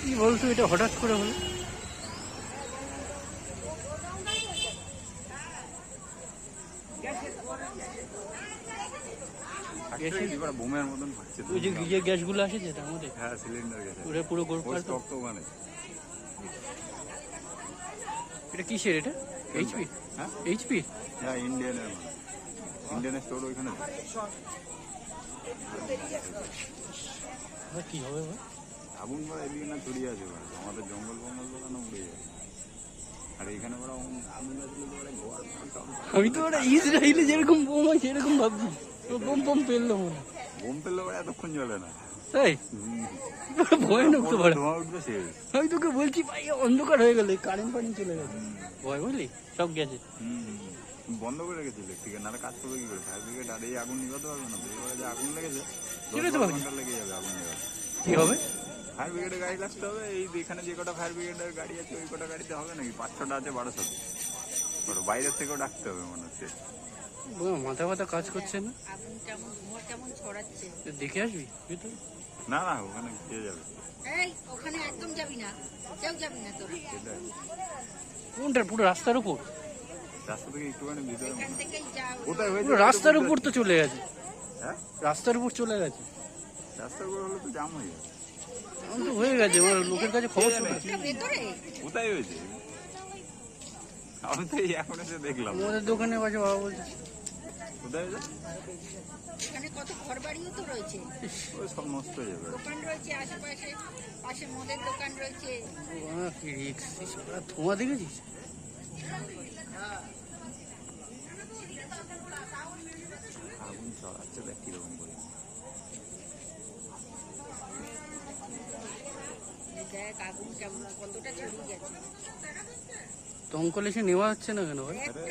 কি বলতো এটা হঠাৎ করে হলো? বোমের মতন ফাটছে। ওই যে গ্যাসগুলো আসে যেটা আমাদের, হ্যাঁ সিলিন্ডার গ্যাস, ওটা পুরো গোলপার। তো মানে এটা কিসের? এটা এইচপি? হ্যাঁ এইচপি? হ্যাঁ ইন্ডিয়ানের, মানে ইন্ডিয়ানের স্টোর ওইখানে। কি হবে ভাই? আগুন বড় এদিকে না ছড়িয়ে আছে, আমাদের জঙ্গল ফঙ্গল বলা না উড়ে যায়। আর এখানে বড় আগুন লাগলে বড় ঘর। আমি তো ওরা ইসরায়েলে যেরকম বোম হয় সেরকম ভাবছি, বোম বোম পেললো মনে। বোম পেললে বড় এতক্ষণ জ্বলে না। তাই ভয়ানক তো বড়। ধোঁয়া উঠবে শেষ। আমি তোকে বলছি ভাই অন্ধকার হয়ে গেল, কারেন্ট ফারেন্ট চলে গেছে, ভয় বুঝলি সব গেছে। বন্ধ করে রেখেছি ইলেকট্রিকের, নাহলে কাজ করবে কি করে? ফায়ার ব্রিগেড আর এই আগুন নিভাতে পারবে না। এবারে যে আগুন লেগেছে ঘন্টা লেগে যাবে আগুন নেভাতে। কি হবে? ফায়ার ব্রিগেডের গাড়ি লাগতে হবে। এই এখানে যে কটা ফায়ার ব্রিগেডের গাড়ি আছে ওই কটা গাড়িতে হবে নাকি? 5-6টা আছে 1200। বাইরের থেকেও ডাকতে হবে মনে হচ্ছে। মাথা ব্যথা কাজ করছে না। দেখে আসবি না না ওখানে কে যাবে? ওখানে একদম যাবি না, কেউ যাবি না তোরা। কোনটা? পুরো রাস্তার উপর? রাস্তা থেকে একটুখানি ভিতরে এখান থেকেই যাও। কোথায় পুরো রাস্তার উপর তো চলে গেছে। হ্যাঁ রাস্তার উপর চলে গেছে। রাস্তার উপর হলে তো জাম হয়ে যাবে। এখন তো হয়ে গেছে, আমার লোকের কাছে খবর শুনেছি। ভেতরে কোথায় হয়েছে? আমি তো এই এখন এসে দেখলাম। আমাদের দোকানে বাজে বাবা বলছে। কোথায় হয়েছে? এখানে কত ঘর বাড়িও তো রয়েছে, ওই সব নষ্ট হয়ে যাবে। দোকান রয়েছে আশেপাশে, পাশে মদের দোকান রয়েছে। কি রিক্স! ধোঁয়া দেখেছিস? আগুন ছড়াচ্ছে দেখ কিরকম করে। দেখ আগুন কেমন কতটা ছড়িয়ে গেছে। দমকল এসে নেওয়া হচ্ছে না কেন ভাই? একটা